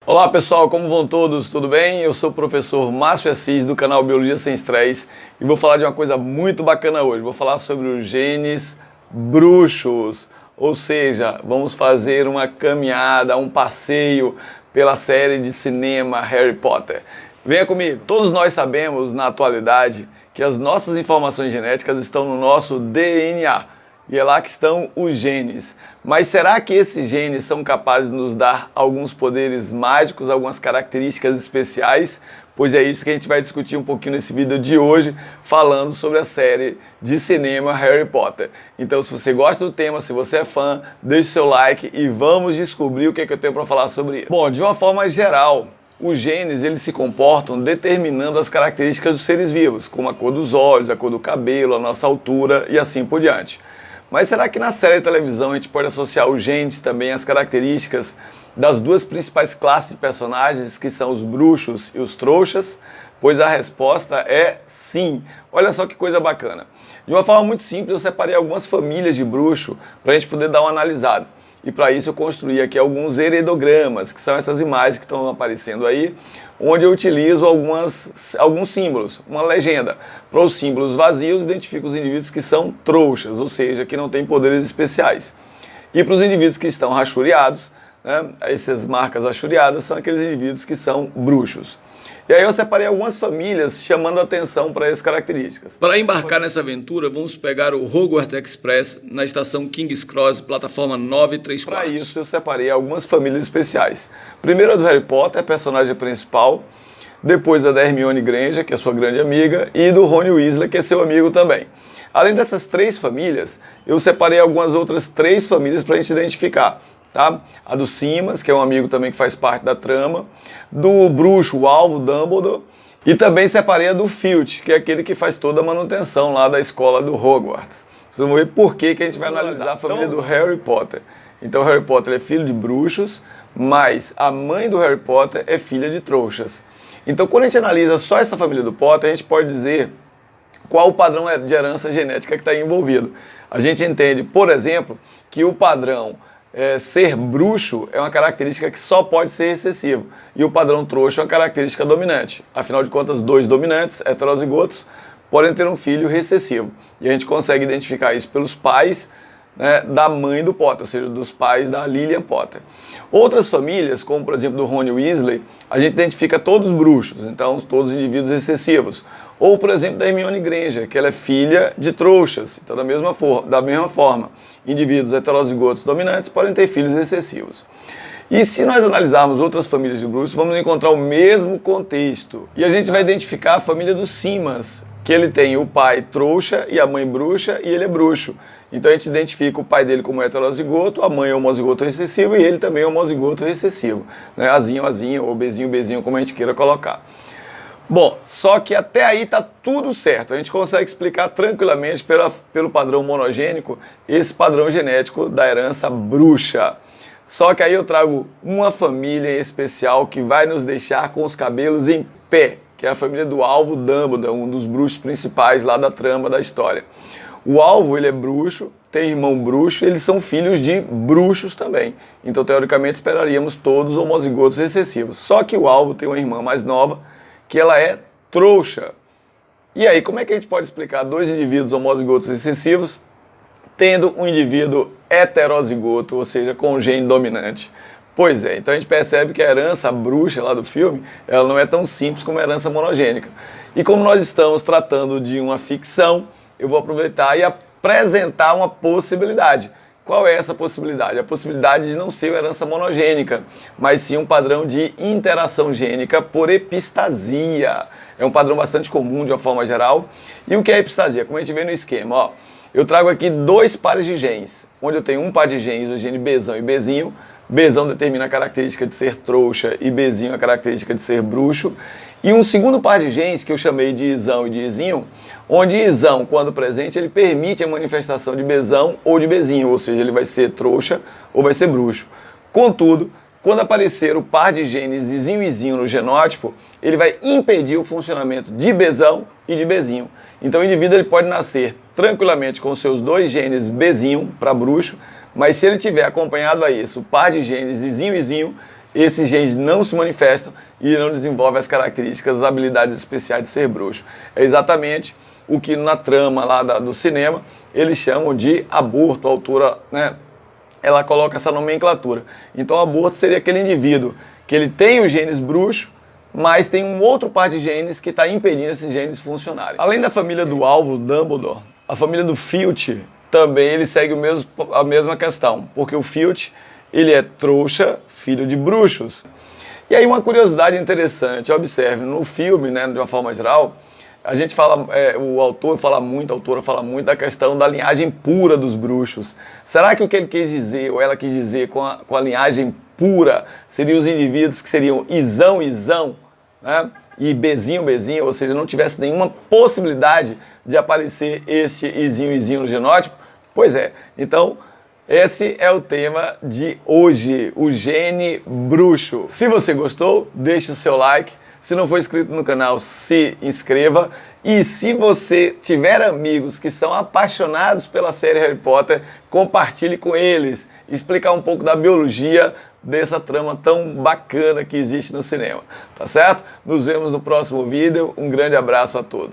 Olá pessoal, como vão todos? Tudo bem? Eu sou o professor Márcio Assis do canal Biologia Sem Estresse e vou falar de uma coisa muito bacana hoje. Vou falar sobre os genes bruxos, ou seja, vamos fazer uma caminhada, um passeio pela série de cinema Harry Potter. Venha comigo! Todos nós sabemos, na atualidade, que as nossas informações genéticas estão no nosso DNA. E é lá que estão os genes. Mas será que esses genes são capazes de nos dar alguns poderes mágicos, algumas características especiais? Pois é isso que a gente vai discutir um pouquinho nesse vídeo de hoje, falando sobre a série de cinema Harry Potter. Então, se você gosta do tema, se você é fã, deixe seu like e vamos descobrir o que eu tenho para falar sobre isso. Bom, de uma forma geral, os genes eles se comportam determinando as características dos seres vivos, como a cor dos olhos, a cor do cabelo, a nossa altura e assim por diante. Mas será que na série de televisão a gente pode associar os genes também às características das duas principais classes de personagens, que são os bruxos e os trouxas? Pois a resposta é sim. Olha só que coisa bacana. De uma forma muito simples, eu separei algumas famílias de bruxo para a gente poder dar uma analisada. E para isso eu construí aqui alguns heredogramas, que são essas imagens que estão aparecendo aí, onde eu utilizo alguns símbolos, uma legenda. Para os símbolos vazios, identifico os indivíduos que são trouxas, ou seja, que não têm poderes especiais. E para os indivíduos que estão rachuriados, né, essas marcas rachuriadas são aqueles indivíduos que são bruxos. E aí eu separei algumas famílias chamando a atenção para essas características. Para embarcar nessa aventura, vamos pegar o Hogwarts Express na estação King's Cross, plataforma 934. Para isso eu separei algumas famílias especiais. Primeiro a do Harry Potter, personagem principal. Depois a da Hermione Granger, que é sua grande amiga. E do Rony Weasley, que é seu amigo também. Além dessas três famílias, eu separei algumas outras três famílias para a gente identificar. Tá? A do Simas, que é um amigo também que faz parte da trama, do bruxo, o alvo, Dumbledore, e também separei a do Filch, que é aquele que faz toda a manutenção lá da escola do Hogwarts. Vocês vão ver por que a gente vai analisar a família do Harry Potter. Então, Harry Potter é filho de bruxos, mas a mãe do Harry Potter é filha de trouxas. Então, quando a gente analisa só essa família do Potter, a gente pode dizer qual o padrão de herança genética que está envolvido. A gente entende, por exemplo, que o padrão ser bruxo é uma característica que só pode ser recessivo. E o padrão trouxa é uma característica dominante. Afinal de contas, dois dominantes, heterozigotos, podem ter um filho recessivo. E a gente consegue identificar isso pelos pais, né, da mãe do Potter, ou seja, dos pais da Lilian Potter. Outras famílias, como por exemplo do Rony Weasley, a gente identifica todos bruxos, então todos indivíduos recessivos. Ou por exemplo da Hermione Granger, que ela é filha de trouxas, então da mesma forma, indivíduos heterozigotos dominantes podem ter filhos recessivos. E se nós analisarmos outras famílias de bruxos, vamos encontrar o mesmo contexto. E a gente vai identificar a família dos Simas, que ele tem o pai trouxa e a mãe bruxa, e ele é bruxo. Então a gente identifica o pai dele como heterozigoto, a mãe é homozigoto recessivo e ele também é homozigoto recessivo. Né? Azinho, azinho, ou bezinho, bezinho, como a gente queira colocar. Bom, só que até aí tá tudo certo. A gente consegue explicar tranquilamente pelo padrão monogênico esse padrão genético da herança bruxa. Só que aí eu trago uma família em especial que vai nos deixar com os cabelos em pé, que é a família do alvo Dumbledore, um dos bruxos principais lá da trama da história. O alvo, ele é bruxo, tem irmão bruxo, eles são filhos de bruxos também. Então, teoricamente, esperaríamos todos homozigotos recessivos. Só que o alvo tem uma irmã mais nova, que ela é trouxa. E aí, como é que a gente pode explicar dois indivíduos homozigotos recessivos tendo um indivíduo heterozigoto, ou seja, com um gene dominante? Pois é, então a gente percebe que a herança bruxa lá do filme, ela não é tão simples como a herança monogênica. E como nós estamos tratando de uma ficção, eu vou aproveitar e apresentar uma possibilidade. Qual é essa possibilidade? A possibilidade de não ser uma herança monogênica, mas sim um padrão de interação gênica por epistasia. É um padrão bastante comum de uma forma geral. E o que é epistasia? Como a gente vê no esquema, ó, eu trago aqui dois pares de genes, onde eu tenho um par de genes, o gene Bzão e Bzinho. Bzão determina a característica de ser trouxa e Bzinho a característica de ser bruxo. E um segundo par de genes que eu chamei de Izão e de Izinho, onde Izão, quando presente, ele permite a manifestação de Bzão ou de Bzinho, ou seja, ele vai ser trouxa ou vai ser bruxo. Contudo, quando aparecer o par de genes Izinho e Izinho no genótipo, ele vai impedir o funcionamento de Bzão e de Bzinho. Então o indivíduo ele pode nascer tranquilamente com seus dois genes Bzinho para bruxo, mas se ele tiver acompanhado a isso o par de genes Izinho e Izinho, esses genes não se manifestam e não desenvolvem as características, as habilidades especiais de ser bruxo. É exatamente o que na trama lá do cinema eles chamam de aborto. A autora, né, ela coloca essa nomenclatura. Então, aborto seria aquele indivíduo que ele tem os genes bruxo, mas tem um outro par de genes que está impedindo esses genes funcionarem. Além da família do alvo, Dumbledore, a família do Filch também ele segue a mesma questão, porque o Filch ele é trouxa, filho de bruxos. E aí uma curiosidade interessante, observe, no filme, né, de uma forma geral, a gente fala, a autora fala muito da questão da linhagem pura dos bruxos. Será que o que ele quis dizer, ou ela quis dizer com a linhagem pura, seriam os indivíduos que seriam Izão, né? E Bezinho, ou seja, não tivesse nenhuma possibilidade de aparecer este Izinho no genótipo? Pois é, então esse é o tema de hoje, o gene bruxo. Se você gostou, deixe o seu like. Se não for inscrito no canal, se inscreva. E se você tiver amigos que são apaixonados pela série Harry Potter, compartilhe com eles. Explicar um pouco da biologia dessa trama tão bacana que existe no cinema. Tá certo? Nos vemos no próximo vídeo. Um grande abraço a todos.